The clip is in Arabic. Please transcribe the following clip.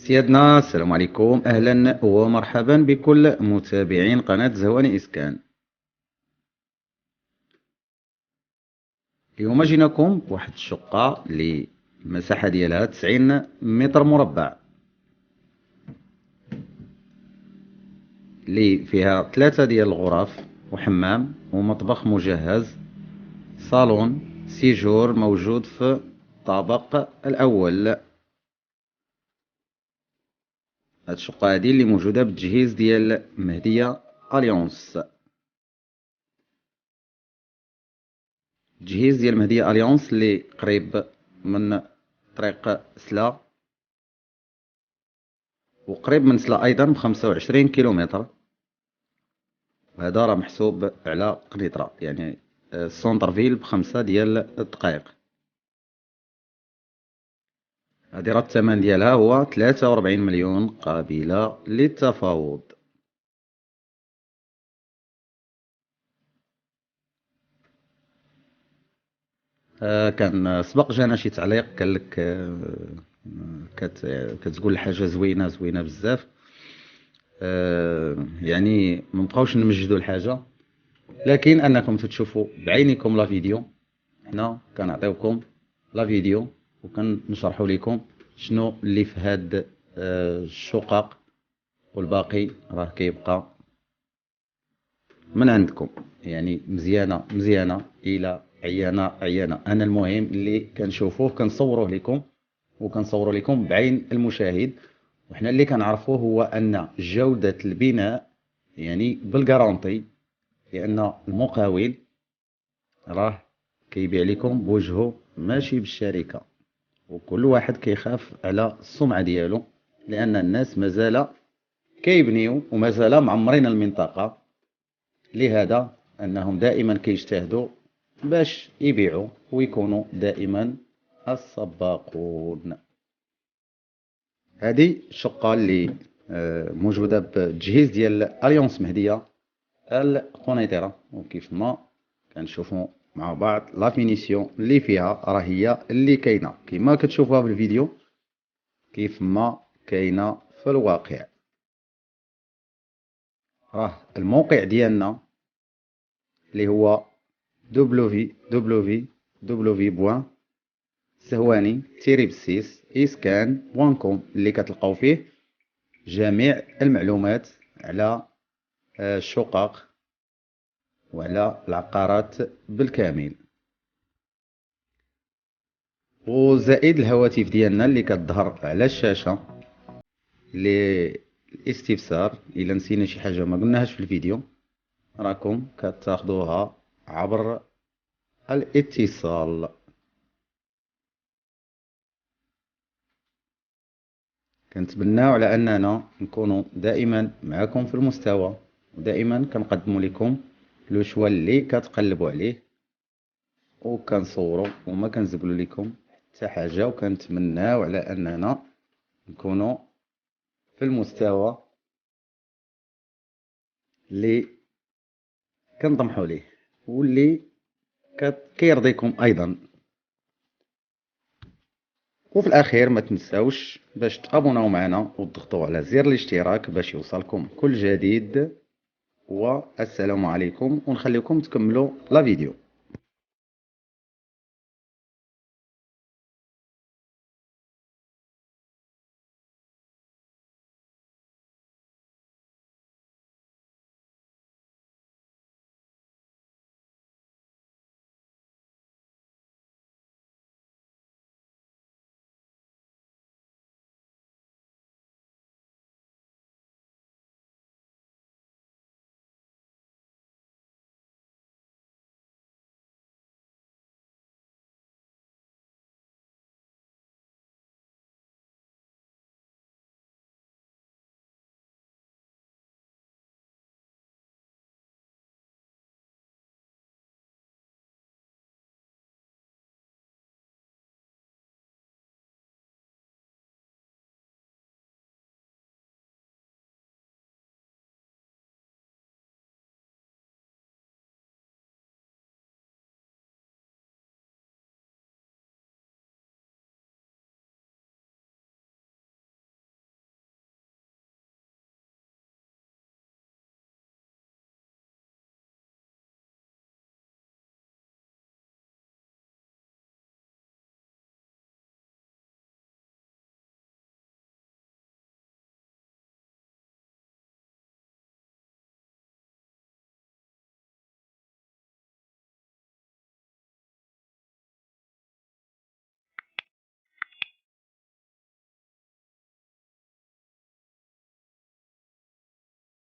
سيادنا السلام عليكم، أهلا ومرحبا بكل متابعين قناة زواني إسكان. اليوم جيناكم بواحد الشقة اللي المساحة ديالها 90 متر مربع، اللي فيها 3 ديال الغرف وحمام ومطبخ مجهز، صالون سيجور موجود في الطابق الأول. هاد الشقة هادي اللي موجودة بالتجهيز ديال مهدية أليونس. تجهيز ديال مهدية أليونس اللي قريب من طريق سلا، وقريب من سلا أيضا ب25 كيلومتر. هذا راه محسوب على قنيطرة، يعني السونتر فيل ب5 ديال الدقائق. هادي راه الثمن ديالها هو 43 مليون قابلة للتفاوض. كان سبق جانا شي تعليق قال لك كتقول الحاجة زوينة زوينة بزاف. يعني منبقاوش نمجدو الحاجة، لكن انكم تشوفوا بعينكم لا فيديو. حنا كنعطيوكم لا فيديو وكنشرحوا لكم شنو اللي في هاد الشقق، والباقي راه كيبقى من عندكم. يعني مزيانه مزيانه الى عيانه عيانه. انا المهم اللي كنشوفوه كنصوروه لكم، وكنصوروا لكم بعين المشاهد. وحنا اللي كنعرفوه هو ان جوده البناء يعني بالغارونتي، لان المقاول راه كيبيع لكم بوجهه ماشي بالشركه، وكل واحد كيخاف على السمعه ديالو، لان الناس مازال كيبنيو ومازال معمرين المنطقه. لهذا انهم دائما كيجتهدوا باش يبيعوا ويكونوا دائما السباقون. هذه الشقه اللي موجوده بالتجهيز ديال اليونس مهديه القنيطره، وكيف ما كنشوفوا مع بعض لا فينيسيون اللي فيها راه هي اللي كاينه كما كتشوفوها في الفيديو، كيف ما كاينه في الواقع. راه الموقع ديالنا اللي هو www.sehwani-iskan.com اللي كتلقاو فيه جميع المعلومات على الشقق وعلى العقارات بالكامل، وزائد الهواتف ديالنا اللي كتظهر على الشاشة للاستفسار. الا نسينا شي حاجة ما قلناهاش في الفيديو راكم كتاخدوها عبر الاتصال. كنتبناو على اننا نكونوا دائما معكم في المستوى، ودائما كنقدموا لكم لو شوا اللي كتقلبوا عليه، وكنصوروا وما كنزبلوا لكم حتى حاجه، وكنتمناو على اننا نكونوا في المستوى اللي كنطمحوا ليه واللي كيرضيكم ايضا. وفي الاخير ما تنساوش باش تابوناو معنا وتضغطوا على زر الاشتراك باش يوصلكم كل جديد. والسلام عليكم، ونخليكم تكملوا لا فيديو.